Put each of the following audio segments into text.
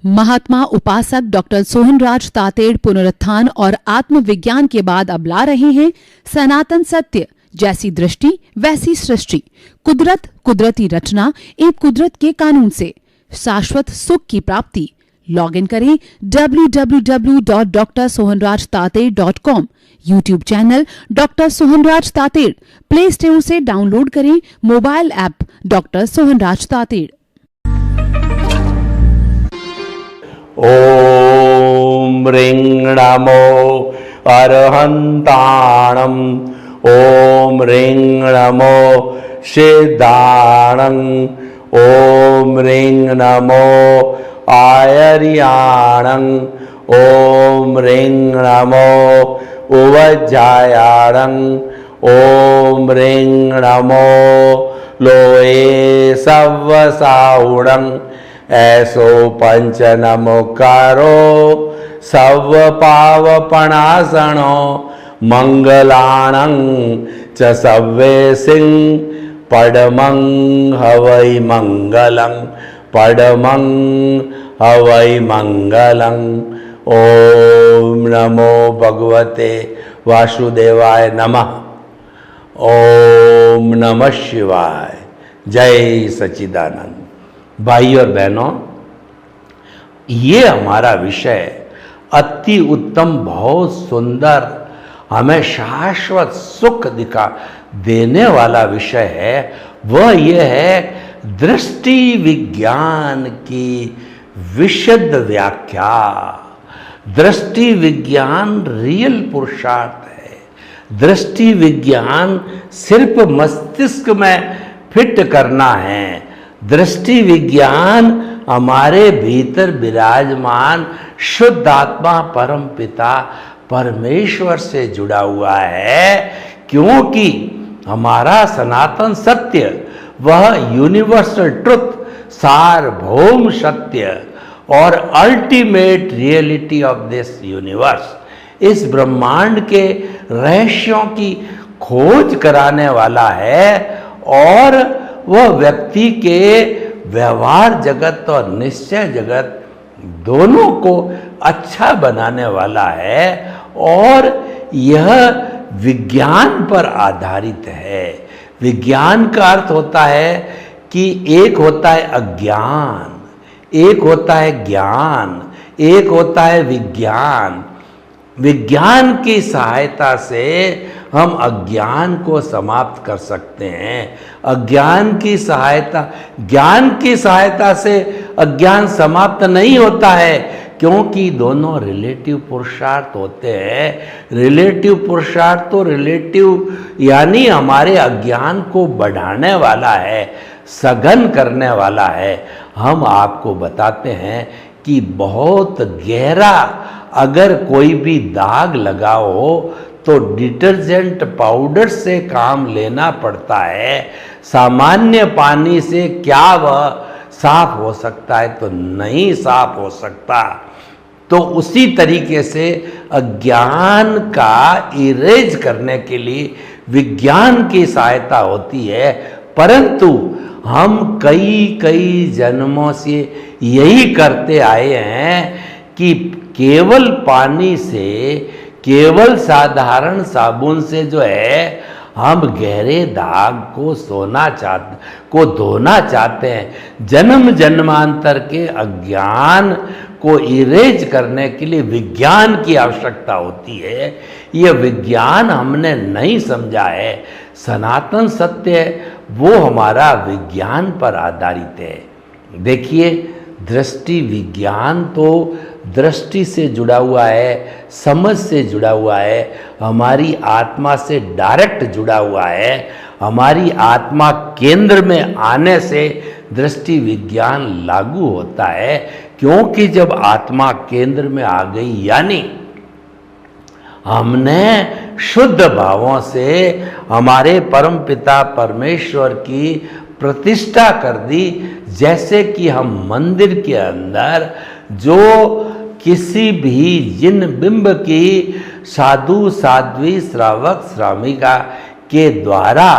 महात्मा उपासक डॉक्टर सोहनराज तातेड़ पुनरुत्थान और आत्मविज्ञान के बाद अब ला रहे हैं सनातन सत्य, जैसी दृष्टि वैसी सृष्टि, कुदरत, कुदरती रचना एवं कुदरत के कानून से शाश्वत सुख की प्राप्ति। लॉगिन करें www.drsohanrajtated.com, YouTube channel doctor Sohanraj Tated, Play Store से डाउनलोड करें mobile app doctor Sohanraj Tated. ओम ह्रीं नमो अरहन्ताणं, ओम ह्रीं नमो सिद्धाणं, ओम ह्रीं नमो आयर्याणं, ओम ह्रीं नमो उवज्जायाणं, ओम ह्रीं नमो लोये सव्वसाहुणं, ऐसो पंच नमोकारो सव पावपणासनो मंगलाणं च सव्वे सिंह पडमं हवै मंगलं, पडमं हवै मंगलं। ओम नमो भगवते वासुदेवाय नमः। ओम नमः शिवाय। जय सच्चिदानंद। भाई और बहनों, ये हमारा विषय अति उत्तम, बहुत सुंदर, हमें शाश्वत सुख दिखा देने वाला विषय है। वह यह है दृष्टि विज्ञान की विशद व्याख्या। दृष्टि विज्ञान रियल पुरुषार्थ है। दृष्टि विज्ञान सिर्फ मस्तिष्क में फिट करना है। दृष्टि विज्ञान हमारे भीतर विराजमान शुद्ध आत्मा परम पिता परमेश्वर से जुड़ा हुआ है, क्योंकि हमारा सनातन सत्य, वह यूनिवर्सल ट्रुथ, सार्वभौम सत्य और ultimate reality of this universe, इस ब्रह्मांड के रहस्यों की खोज कराने वाला है और वह व्यक्ति के व्यवहार जगत और निश्चय जगत दोनों को अच्छा बनाने वाला है। और यह विज्ञान पर आधारित है। विज्ञान का अर्थ होता है कि एक होता है अज्ञान, एक होता है ज्ञान, एक होता है विज्ञान। विज्ञान की सहायता से हम अज्ञान को समाप्त कर सकते हैं। अज्ञान की सहायता, ज्ञान की सहायता से अज्ञान समाप्त नहीं होता है, क्योंकि दोनों रिलेटिव पुरुषार्थ होते हैं। रिलेटिव पुरुषार्थ तो रिलेटिव यानी हमारे अज्ञान को बढ़ाने वाला है, सघन करने वाला है। हम आपको बताते हैं कि बहुत गहरा अगर कोई भी दाग लगा हो तो डिटर्जेंट पाउडर से काम लेना पड़ता है। सामान्य पानी से क्या वह साफ हो सकता है? तो नहीं साफ हो सकता। तो उसी तरीके से अज्ञान का इरेज करने के लिए विज्ञान की सहायता होती है। परंतु हम कई जन्मों से यही करते आए हैं कि केवल पानी से, केवल साधारण साबुन से जो है हम गहरे दाग को धोना चाहते हैं। जन्म जन्मांतर के अज्ञान को इरेज करने के लिए विज्ञान की आवश्यकता होती है। यह विज्ञान हमने नहीं समझा है। सनातन सत्य वो हमारा विज्ञान पर आधारित है। देखिए, दृष्टि विज्ञान तो दृष्टि से जुड़ा हुआ है, समझ से जुड़ा हुआ है, हमारी आत्मा से डायरेक्ट जुड़ा हुआ है। हमारी आत्मा केंद्र में आने से दृष्टि विज्ञान लागू होता है, क्योंकि जब आत्मा केंद्र में आ गई यानी हमने शुद्ध भावों से हमारे परम पिता परमेश्वर की प्रतिष्ठा कर दी। जैसे कि हम मंदिर के अंदर जो किसी भी जिन बिंब की साधु साध्वी श्रावक श्राविका के द्वारा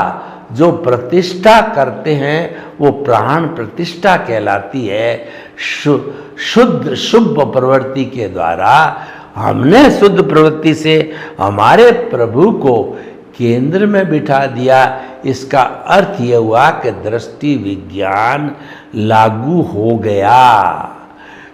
जो प्रतिष्ठा करते हैं वो प्राण प्रतिष्ठा कहलाती है। शुद्ध शुभ प्रवृत्ति के द्वारा हमने शुद्ध प्रवृत्ति से हमारे प्रभु को केंद्र में बिठा दिया। इसका अर्थ यह हुआ कि दृष्टि विज्ञान लागू हो गया,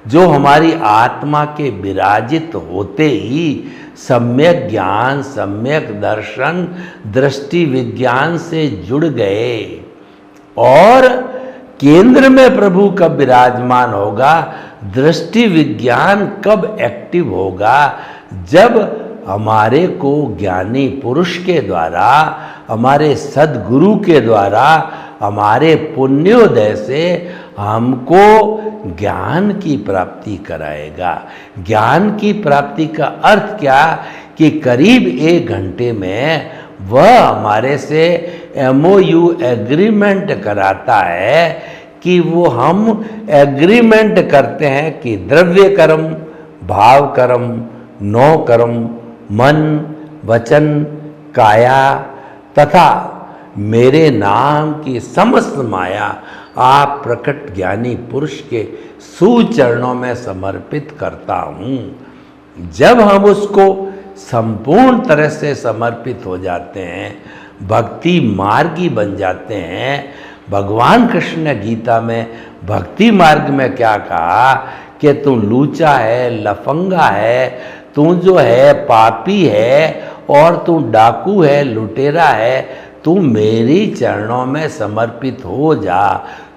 जो हमारी आत्मा के विराजित होते ही सम्यक ज्ञान, सम्यक दर्शन दृष्टि विज्ञान से जुड़ गए। और केंद्र में प्रभु कब विराजमान होगा, दृष्टि विज्ञान कब एक्टिव होगा, जब हमारे को ज्ञानी पुरुष के द्वारा, हमारे सद्गुरु के द्वारा, हमारे पुण्योदय से हमको ज्ञान की प्राप्ति कराएगा। ज्ञान की प्राप्ति का अर्थ क्या, कि करीब 1 घंटे में वह हमारे से MOU एग्रीमेंट कराता है कि वो हम एग्रीमेंट करते हैं कि द्रव्य कर्म, भाव कर्म, नौ कर्म, मन, वचन, काया तथा मेरे नाम की समस्त माया आप प्रकट ज्ञानी पुरुष के सुचरणों में समर्पित करता हूँ। जब हम उसको संपूर्ण तरह से समर्पित हो जाते हैं, भक्ति मार्गी बन जाते हैं। भगवान कृष्ण ने गीता में भक्ति मार्ग में क्या कहा कि तू लूचा है, लफंगा है, तू जो है पापी है, और तू डाकू है, लुटेरा है, तू मेरी चरणों में समर्पित हो जा।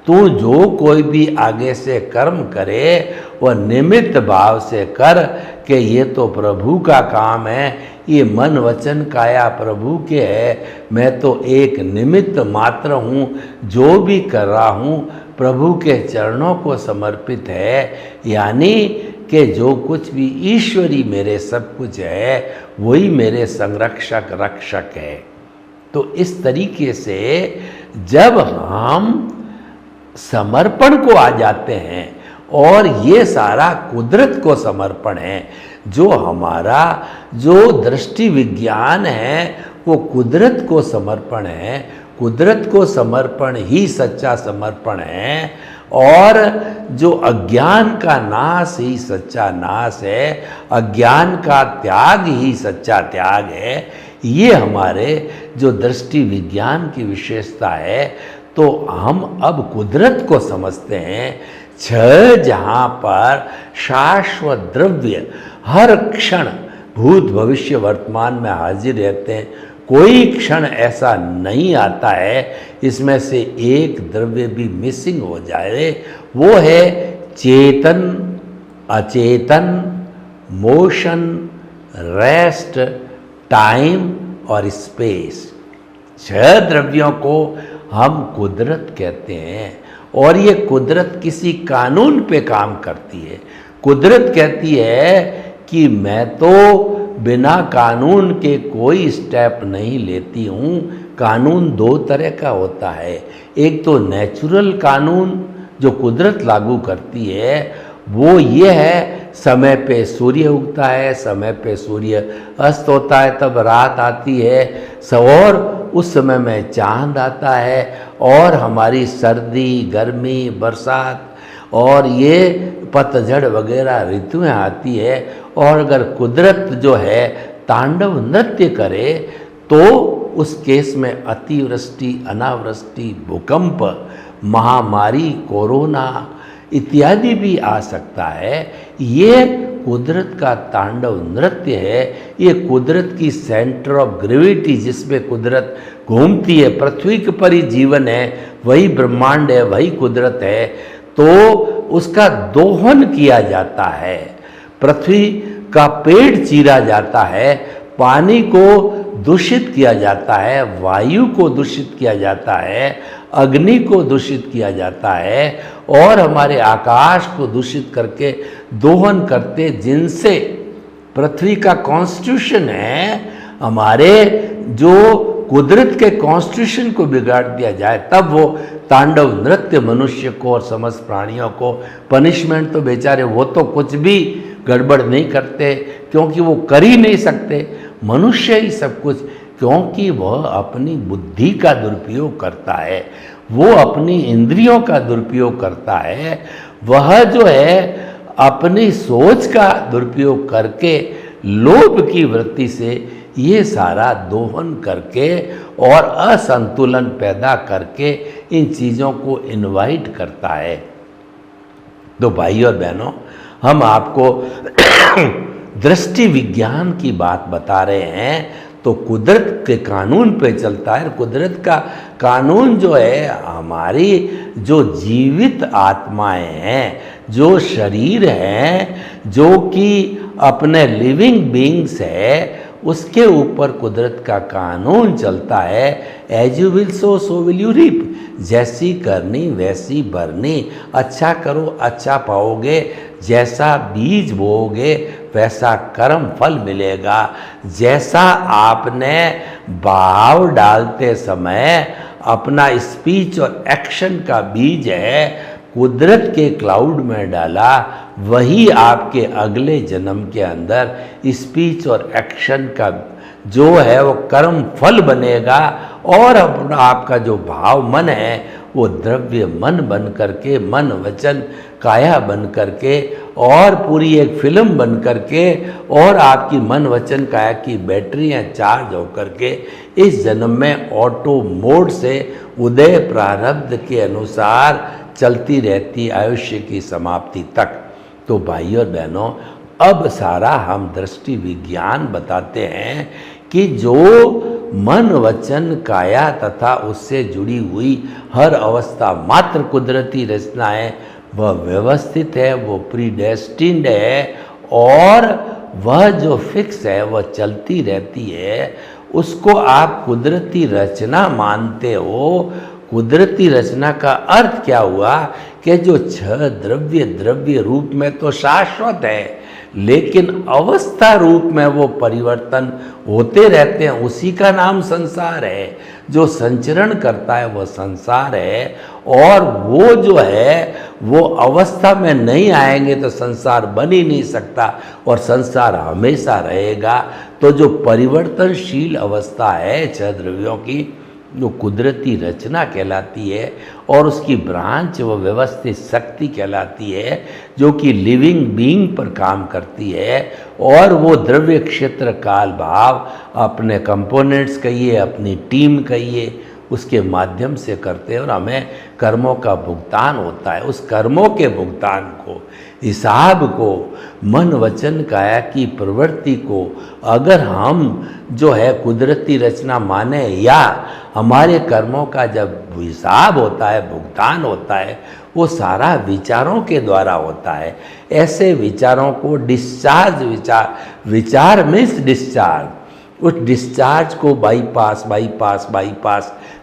तू जो कोई भी आगे से कर्म करे वह निमित्त भाव से कर, कि ये तो प्रभु का काम है, ये मन वचन काया प्रभु के है, मैं तो एक निमित्त मात्र हूँ, जो भी कर रहा हूँ प्रभु के चरणों को समर्पित है। यानी कि जो कुछ भी ईश्वरी मेरे सब कुछ है, वही मेरे संरक्षक रक्षक है। तो इस तरीके से जब हम समर्पण को आ जाते हैं, और ये सारा कुदरत को समर्पण है, जो हमारा जो दृष्टि विज्ञान है वो कुदरत को समर्पण है। कुदरत को समर्पण ही सच्चा समर्पण है, और जो अज्ञान का नाश ही सच्चा नाश है, अज्ञान का त्याग ही सच्चा त्याग है। ये हमारे जो दृष्टि विज्ञान की विशेषता है। तो हम अब कुदरत को समझते हैं। छह जहाँ पर शाश्वत द्रव्य हर क्षण भूत भविष्य वर्तमान में हाजिर रहते हैं, कोई क्षण ऐसा नहीं आता है इसमें से एक द्रव्य भी मिसिंग हो जाए। वो है चेतन, अचेतन, मोशन, रेस्ट, टाइम और स्पेस। छह द्रव्यों को हम कुदरत कहते हैं, और ये कुदरत किसी कानून पे काम करती है। कुदरत कहती है कि मैं तो बिना कानून के कोई स्टेप नहीं लेती हूँ। कानून दो तरह का होता है, एक तो नेचुरल कानून जो कुदरत लागू करती है, वो ये है समय पे सूर्य उगता है, समय पे सूर्य अस्त होता है, तब रात आती है, और उस समय में चांद आता है, और हमारी सर्दी, गर्मी, बरसात और ये पतझड़ वगैरह ऋतुएं आती है। और अगर कुदरत जो है तांडव नृत्य करे तो उस केस में अतिवृष्टि, अनावृष्टि, भूकंप, महामारी, कोरोना इत्यादि भी आ सकता है। ये कुदरत का तांडव नृत्य है। ये कुदरत की सेंटर ऑफ ग्रेविटी जिसमें कुदरत घूमती है, पृथ्वी के पर ही जीवन है, वही ब्रह्मांड है, वही कुदरत है। तो उसका दोहन किया जाता है, पृथ्वी का पेट चीरा जाता है, पानी को दूषित किया जाता है, वायु को दूषित किया जाता है, अग्नि को दूषित किया जाता है, और हमारे आकाश को दूषित करके दोहन करते, जिनसे पृथ्वी का कॉन्स्टिट्यूशन है, हमारे जो कुदरत के कॉन्स्टिट्यूशन को बिगाड़ दिया जाए, तब वो तांडव नृत्य मनुष्य को और समस्त प्राणियों को पनिशमेंट। तो बेचारे वो तो कुछ भी गड़बड़ नहीं करते, क्योंकि वो कर ही नहीं सकते, मनुष्य ही सब कुछ, क्योंकि वह अपनी बुद्धि का दुरुपयोग करता है। वो अपनी इंद्रियों का दुरुपयोग करता है, वह जो है अपनी सोच का दुरुपयोग करके लोभ की वृत्ति से ये सारा दोहन करके और असंतुलन पैदा करके इन चीज़ों को इनवाइट करता है। तो भाई और बहनों, हम आपको दृष्टि विज्ञान की बात बता रहे हैं, तो कुदरत के कानून पे चलता है। कुदरत का कानून जो है, हमारी जो जीवित आत्माएं हैं, जो शरीर हैं, जो कि अपने लिविंग बीइंग्स है, उसके ऊपर कुदरत का कानून चलता है। As you will sow will you reap. जैसी करनी वैसी भरनी। अच्छा करो अच्छा पाओगे, जैसा बीज बोओगे वैसा कर्म फल मिलेगा। जैसा आपने भाव डालते समय अपना स्पीच और एक्शन का बीज है कुदरत के क्लाउड में डाला, वही आपके अगले जन्म के अंदर स्पीच और एक्शन का जो है वो कर्म फल बनेगा। और अपना आपका जो भाव मन है वो द्रव्य मन बन करके, मन वचन काया बन करके, और पूरी एक फिल्म बन करके, और आपकी मन वचन काया की बैटरियाँ चार्ज होकर के इस जन्म में ऑटो मोड से उदय प्रारब्ध के अनुसार चलती रहती आयुष्य की समाप्ति तक। तो भाई और बहनों, अब सारा हम दृष्टि विज्ञान बताते हैं कि जो मन वचन काया तथा उससे जुड़ी हुई हर अवस्था मात्र कुदरती रचना है, वह व्यवस्थित है, वो प्रीडेस्टिन्ड है, और वह जो फिक्स है वह चलती रहती है। उसको आप कुदरती रचना मानते हो। कुदरती रचना का अर्थ क्या हुआ कि जो छह द्रव्य रूप में तो शाश्वत है, लेकिन अवस्था रूप में वो परिवर्तन होते रहते हैं, उसी का नाम संसार है। जो संचरण करता है वह संसार है, और वो जो है वो अवस्था में नहीं आएंगे तो संसार बन ही नहीं सकता, और संसार हमेशा रहेगा। तो जो परिवर्तनशील अवस्था है छह द्रव्यों की, जो कुदरती रचना कहलाती है, और उसकी ब्रांच वो व्यवस्थित शक्ति कहलाती है, जो कि लिविंग बीइंग पर काम करती है। और वो द्रव्य क्षेत्र काल भाव अपने कंपोनेंट्स कहिए, अपनी टीम कहिए, उसके माध्यम से करते हैं, और हमें कर्मों का भुगतान होता है। उस कर्मों के भुगतान को, हिसाब को, मन वचन काया की प्रवृत्ति को अगर हम जो है कुदरती रचना माने, या हमारे कर्मों का जब हिसाब होता है, भुगतान होता है, वो सारा विचारों के द्वारा होता है। ऐसे विचारों को डिस्चार्ज विचार मीन्स डिस्चार्ज। उस डिस्चार्ज को बाईपास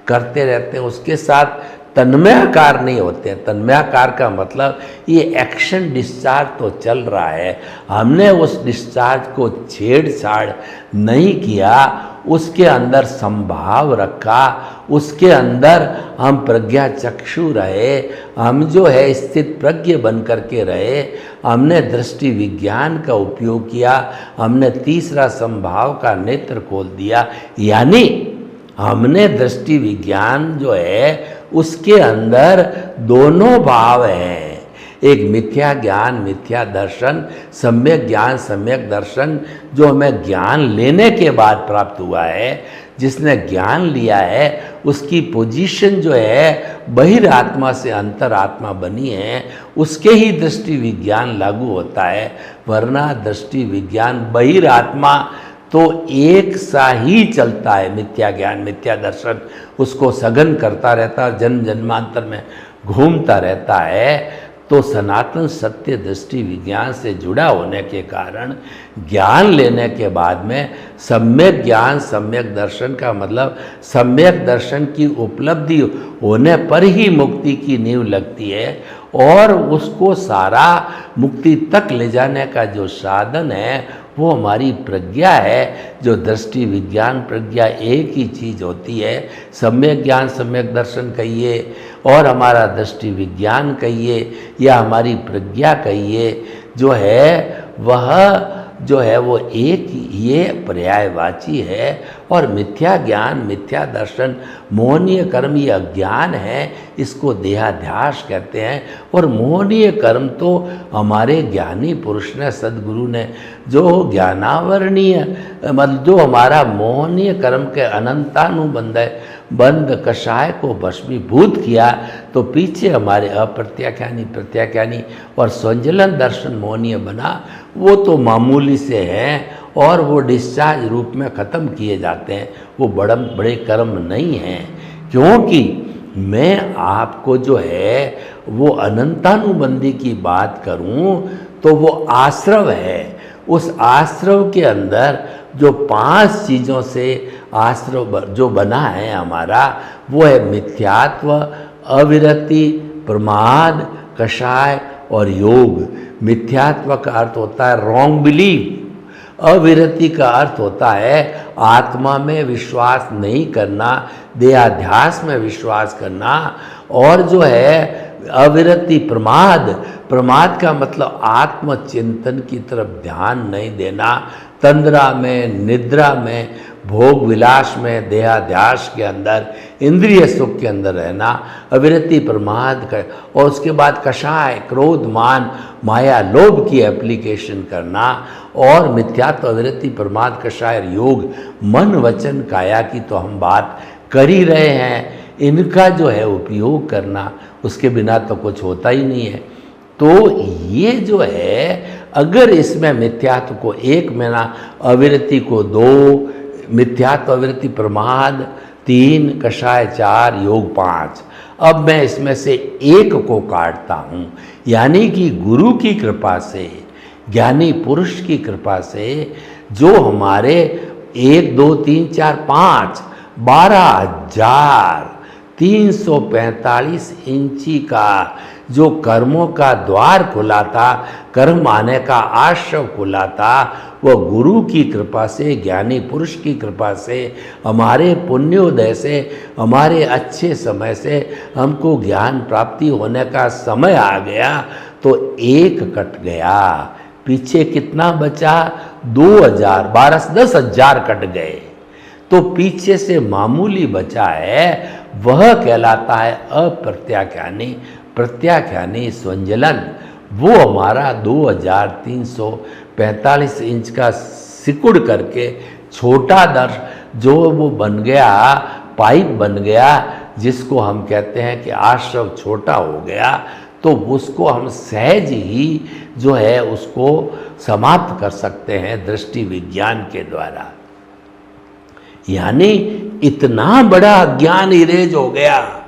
करते रहते हैं। उसके साथ तन्मयाकार नहीं होते हैं। तन्मयाकार का मतलब ये एक्शन डिस्चार्ज तो चल रहा है, हमने उस डिस्चार्ज को छेड़छाड़ नहीं किया, उसके अंदर संभाव रखा, उसके अंदर हम प्रज्ञा चक्षु रहे, हम जो है स्थित प्रज्ञ बन करके रहे, हमने दृष्टि विज्ञान का उपयोग किया, हमने तीसरा संभाव का नेत्र खोल दिया। यानी हमने दृष्टि विज्ञान जो है उसके अंदर दोनों भाव हैं। एक मिथ्या ज्ञान मिथ्या दर्शन, सम्यक ज्ञान सम्यक दर्शन, जो हमें ज्ञान लेने के बाद प्राप्त हुआ है। जिसने ज्ञान लिया है उसकी पोजीशन जो है बहिरात्मा से अंतरात्मा बनी है, उसके ही दृष्टि विज्ञान लागू होता है। वरना दृष्टि विज्ञान बहिरात्मा तो एक सा ही चलता है। मिथ्या ज्ञान मिथ्या दर्शन उसको सघन करता रहता है, जन्म जन्मांतर में घूमता रहता है। तो सनातन सत्य दृष्टि विज्ञान से जुड़ा होने के कारण ज्ञान लेने के बाद में सम्यक ज्ञान सम्यक दर्शन का मतलब सम्यक दर्शन की उपलब्धि होने पर ही मुक्ति की नींव लगती है, और उसको सारा मुक्ति तक ले जाने का जो साधन है वो हमारी प्रज्ञा है। जो दृष्टि विज्ञान प्रज्ञा एक ही चीज़ होती है। सम्यक ज्ञान सम्यक दर्शन कहिए और हमारा दृष्टि विज्ञान कहिए या हमारी प्रज्ञा कहिए, जो है वह जो है वो एक ये पर्यायवाची है। और मिथ्या ज्ञान, मिथ्या दर्शन, मोहनीय कर्म ये अज्ञान है, इसको देहाध्यास कहते हैं। और मोहनीय कर्म तो हमारे ज्ञानी पुरुष ने, सदगुरु ने जो ज्ञानावरणीय मतलब जो हमारा मोहनीय कर्म के अनंतानुबंध है, बंद कषाय को भस्मीभूत किया, तो पीछे हमारे अप्रत्याख्यानी, प्रत्याख्यानी और स्वंजलन दर्शन मोहनीय बना, वो तो मामूली से हैं और वो डिस्चार्ज रूप में ख़त्म किए जाते हैं। वो बड़े कर्म नहीं हैं, क्योंकि मैं आपको जो है वो अनंतानुबंधी की बात करूं तो वो आश्रव है। उस आश्रव के अंदर जो 5 चीज़ों से आश्रव जो बना है हमारा, वो है मिथ्यात्व, अविरति, प्रमाद, कषाय और योग। मिथ्यात्व का अर्थ होता है रॉन्ग बिलीफ, अविरति का अर्थ होता है आत्मा में विश्वास नहीं करना, देहाध्यास में विश्वास करना। और जो है अविरति प्रमाद, प्रमाद का मतलब आत्मचिंतन की तरफ ध्यान नहीं देना, तंद्रा में, निद्रा में, भोग विलास में, देहाध्यास के अंदर, इंद्रिय सुख के अंदर रहना, अविरति प्रमाद का। और उसके बाद कषाय, क्रोध, मान, माया, लोभ की एप्लीकेशन करना। और मिथ्यात्व, अविरति, प्रमाद, कषाय, योग, मन, वचन, काया की तो हम बात कर ही रहे हैं। इनका जो है उपयोग करना, उसके बिना तो कुछ होता ही नहीं है। तो ये जो है, अगर इसमें मिथ्यात्व को 1 महीना, अविरति को 2, मिथ्यात्व, अविरति, प्रमाद 3, कषाय 4, योग 5, अब मैं इसमें से एक को काटता हूँ, यानी कि गुरु की कृपा से, ज्ञानी पुरुष की कृपा से जो हमारे 1, 2, 3, 4, 5, 12,345 इंची का जो कर्मों का द्वार खुला था, कर्म आने का आश्रव खुला था, वह गुरु की कृपा से, ज्ञानी पुरुष की कृपा से, हमारे पुण्योदय से, हमारे अच्छे समय से हमको ज्ञान प्राप्ति होने का समय आ गया, तो 1 कट गया। पीछे कितना बचा? 2000, 12 10,000 कट गए। तो पीछे से मामूली बचा है, वह कहलाता है अप्रत्याख्यानी, प्रत्याख्यानी स्वंजलन। वो हमारा 2345 इंच का सिकुड़ करके छोटा दर्श जो वो बन गया, पाइप बन गया, जिसको हम कहते हैं कि आश्रव छोटा हो गया, तो उसको हम सहज ही जो है उसको समाप्त कर सकते हैं दृष्टि विज्ञान के द्वारा। यानी इतना बड़ा अज्ञान इरेज हो गया।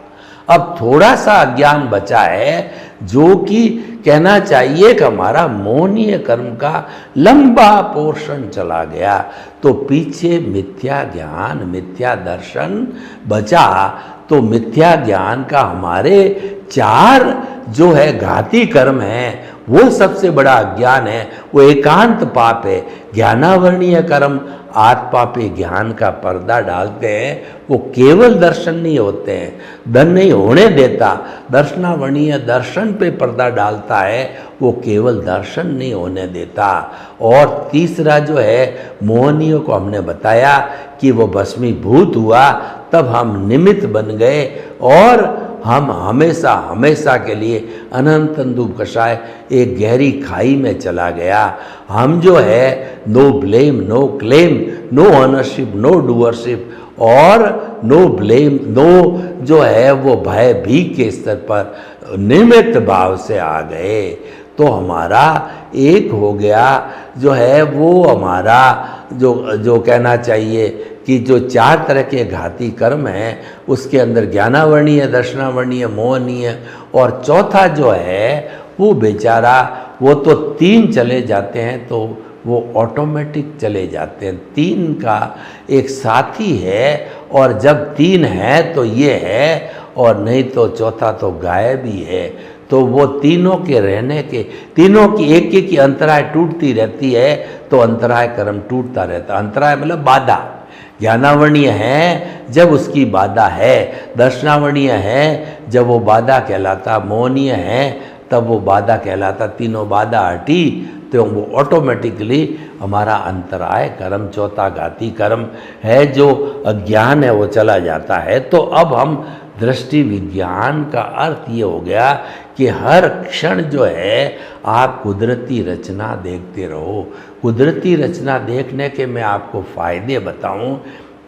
अब थोड़ा सा अज्ञान बचा है, जो कि कहना चाहिए कि हमारा मोहनीय कर्म का लंबा पोर्शन चला गया। तो पीछे मिथ्या ज्ञान, मिथ्या दर्शन बचा। तो मिथ्या ज्ञान का हमारे 4 जो है घाती कर्म है, वो सबसे बड़ा अज्ञान है, वो एकांत पाप है। ज्ञानावरणीय कर्म आत्पापी ज्ञान का पर्दा डालते हैं, वो केवल दर्शन नहीं होते हैं, धन नहीं होने देता। दर्शनावरणीय दर्शन पे पर्दा डालता है, वो केवल दर्शन नहीं होने देता। और तीसरा जो है मोहनीय को हमने बताया कि वो भस्मीभूत हुआ, तब हम निमित्त बन गए और हम हमेशा हमेशा के लिए अनंत अंधुप कषाय एक गहरी खाई में चला गया। हम जो है no blame, no claim, no ownership, no doership और नो ब्लेम, नो जो है वो भय भी के स्तर पर निमित्त भाव से आ गए। तो हमारा एक हो गया जो है वो हमारा जो कहना चाहिए कि जो 4 तरह के घाती कर्म हैं, उसके अंदर ज्ञानावरणीय, दर्शनावरणीय, मोहनीय और चौथा जो है वो बेचारा, वो तो 3 चले जाते हैं तो वो ऑटोमेटिक चले जाते हैं। 3 का एक साथी है, और जब 3 है तो ये है, और नहीं तो चौथा तो गायब ही है। तो वो तीनों के रहने के, तीनों की एक एक की अंतराय टूटती रहती है, तो अंतराय कर्म टूटता रहता। अंतराय मतलब बाधा। ज्ञानावरणीय है जब उसकी बाधा है, दर्शनावरणीय है जब वो बाधा कहलाता, मोहनीय है तब वो बाधा कहलाता। तीनों बाधा हटी तो वो ऑटोमेटिकली हमारा अंतराय कर्म, चौथा घाती कर्म है, जो अज्ञान है वो चला जाता है। तो अब हम दृष्टि विज्ञान का अर्थ ये हो गया कि हर क्षण जो है आप कुदरती रचना देखते रहो। कुदरती रचना देखने के मैं आपको फायदे बताऊं।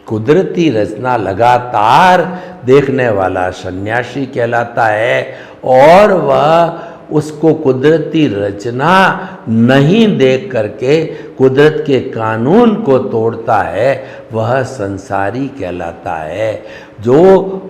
कुदरती रचना लगातार देखने वाला सन्यासी कहलाता है, और वह उसको कुदरती रचना नहीं देख करके कुदरत के कानून को तोड़ता है, वह संसारी कहलाता है। जो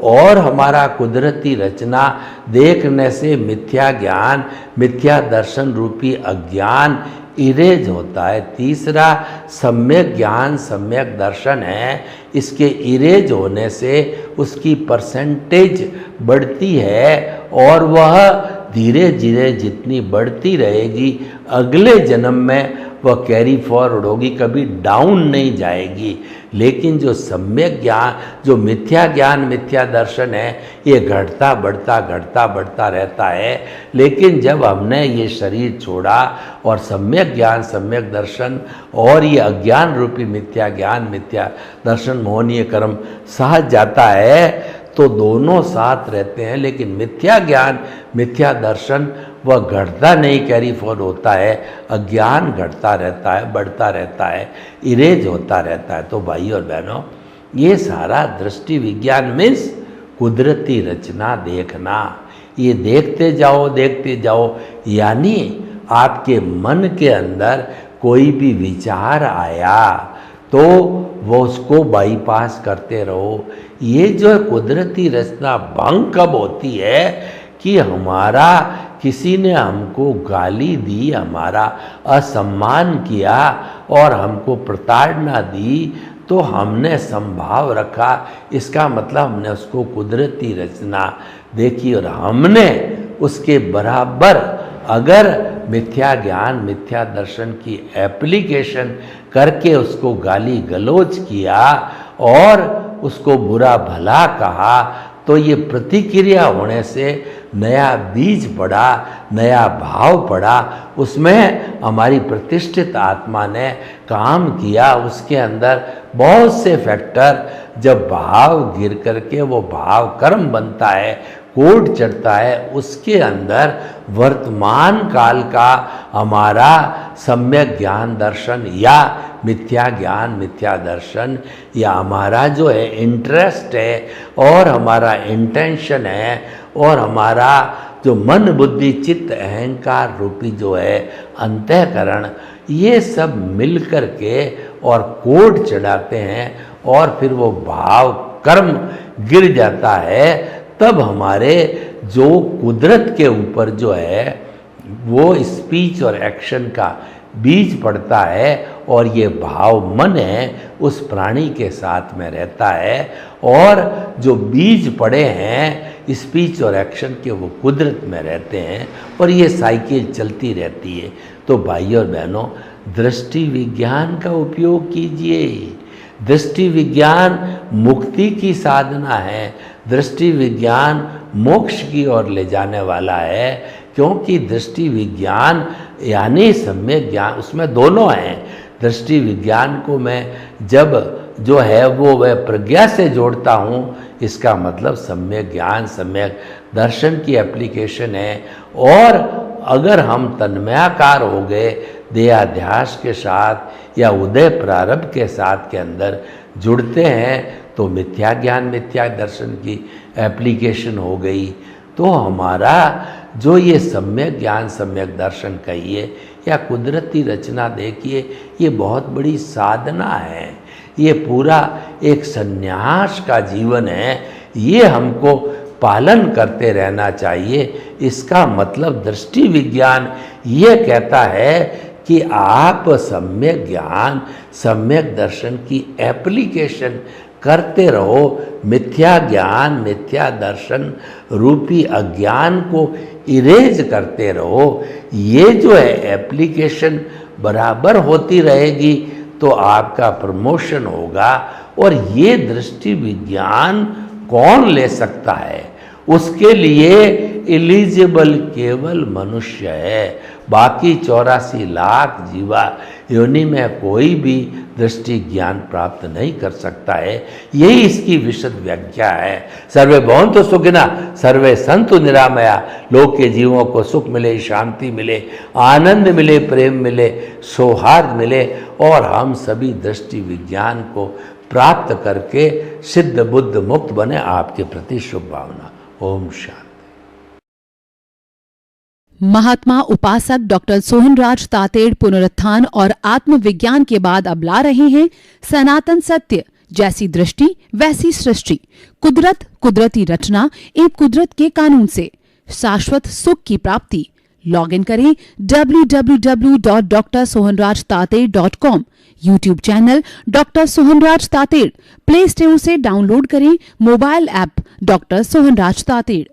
और हमारा कुदरती रचना देखने से मिथ्या ज्ञान, मिथ्या दर्शन रूपी अज्ञान इरेज होता है। तीसरा सम्यक ज्ञान, सम्यक दर्शन है। इसके इरेज होने से उसकी परसेंटेज बढ़ती है, और वह धीरे धीरे जितनी बढ़ती रहेगी अगले जन्म में वह कैरी फॉरवर्ड होगी, कभी डाउन नहीं जाएगी। लेकिन जो सम्यक ज्ञान, जो मिथ्या ज्ञान, मिथ्या दर्शन है, ये घटता बढ़ता रहता है। लेकिन जब हमने ये शरीर छोड़ा और सम्यक ज्ञान, सम्यक दर्शन और ये अज्ञान रूपी मिथ्या ज्ञान, मिथ्या दर्शन, मोहनीय कर्म साथ जाता है, तो दोनों साथ रहते हैं। लेकिन मिथ्या ज्ञान, मिथ्या दर्शन वह घटता नहीं, कैरी फॉरवर्ड होता है। अज्ञान घटता रहता है, बढ़ता रहता है, इरेज होता रहता है। तो भाई और बहनों, ये सारा दृष्टि विज्ञान मीन्स कुदरती रचना देखना। ये देखते जाओ, यानी आपके मन के अंदर कोई भी विचार आया तो वो उसको बाईपास करते रहो। ये जो कुदरती रचना भंग कब होती है कि हमारा किसी ने हमको गाली दी, हमारा असम्मान किया और हमको प्रताड़ना दी, तो हमने संभाव रखा, इसका मतलब हमने उसको कुदरती रचना देखी और हमने उसके बराबर अगर मिथ्या ज्ञान, मिथ्या दर्शन की एप्लीकेशन करके उसको गाली गलौज किया और उसको बुरा भला कहा, तो ये प्रतिक्रिया होने से नया बीज पड़ा, नया भाव पड़ा, उसमें हमारी प्रतिष्ठित आत्मा ने काम किया। उसके अंदर बहुत से फैक्टर, जब भाव गिर करके वो भाव कर्म बनता है, कोड चढ़ता है, उसके अंदर वर्तमान काल का हमारा सम्यक ज्ञान दर्शन या मिथ्या ज्ञान, मिथ्या दर्शन, या हमारा जो है इंटरेस्ट है और हमारा इंटेंशन है और हमारा जो मन बुद्धि चित्त अहंकार रूपी जो है अंतःकरण, ये सब मिल कर के और कोड चढ़ाते हैं और फिर वो भाव कर्म गिर जाता है। तब हमारे जो कुदरत के ऊपर जो है वो स्पीच और एक्शन का बीज पड़ता है और ये भाव मन है उस प्राणी के साथ में रहता है, और जो बीज पड़े हैं स्पीच और एक्शन के वो कुदरत में रहते हैं और ये साइकिल चलती रहती है। तो भाइयों और बहनों, दृष्टि विज्ञान का उपयोग कीजिए। दृष्टि विज्ञान मुक्ति की साधना है, दृष्टि विज्ञान मोक्ष की ओर ले जाने वाला है, क्योंकि दृष्टि विज्ञान यानी सम्यक ज्ञान, उसमें दोनों हैं। दृष्टि विज्ञान को मैं जब जो है वो वह प्रज्ञा से जोड़ता हूँ, इसका मतलब सम्यक ज्ञान, सम्यक दर्शन की एप्लीकेशन है। और अगर हम तन्मयाकार हो गए देहाध्यास के साथ या उदय प्रारब्ध के साथ के अंदर जुड़ते हैं, तो मिथ्या ज्ञान, मिथ्या दर्शन की एप्लीकेशन हो गई। तो हमारा जो ये सम्यक ज्ञान, सम्यक दर्शन कहिए या कुदरती रचना देखिए, ये बहुत बड़ी साधना है। ये पूरा एक संन्यास का जीवन है, ये हमको पालन करते रहना चाहिए। इसका मतलब दृष्टि विज्ञान ये कहता है कि आप सम्यक ज्ञान, सम्यक दर्शन की एप्लीकेशन करते रहो, मिथ्या ज्ञान, मिथ्या दर्शन रूपी अज्ञान को इरेज करते रहो। ये जो है एप्लीकेशन बराबर होती रहेगी तो आपका प्रमोशन होगा। और ये दृष्टि विज्ञान कौन ले सकता है? उसके लिए एलिजिबल केवल मनुष्य है, बाकी 84 लाख जीवा योनि में कोई भी दृष्टि ज्ञान प्राप्त नहीं कर सकता है। यही इसकी विशद व्याख्या है। सर्वे भवन्तु सुखिनः, सर्वे सन्तु निरामया। लोक के जीवों को सुख मिले, शांति मिले, आनंद मिले, प्रेम मिले, सौहार्द मिले और हम सभी दृष्टि विज्ञान को प्राप्त करके सिद्ध बुद्ध मुक्त बने। आपके प्रति शुभ भावना। ओम शांति। महात्मा उपासक डॉक्टर सोहनराज तातेड़ पुनरुत्थान और आत्मविज्ञान के बाद अब ला रहे हैं सनातन सत्य, जैसी दृष्टि वैसी सृष्टि, कुदरत, कुदरती रचना एवं कुदरत के कानून से शाश्वत सुख की प्राप्ति। लॉग इन करें www.drsohanrajtated.com। YouTube channel doctor Sohanraj Tated. Play Store से डाउनलोड करें mobile app doctor Sohanraj Tated.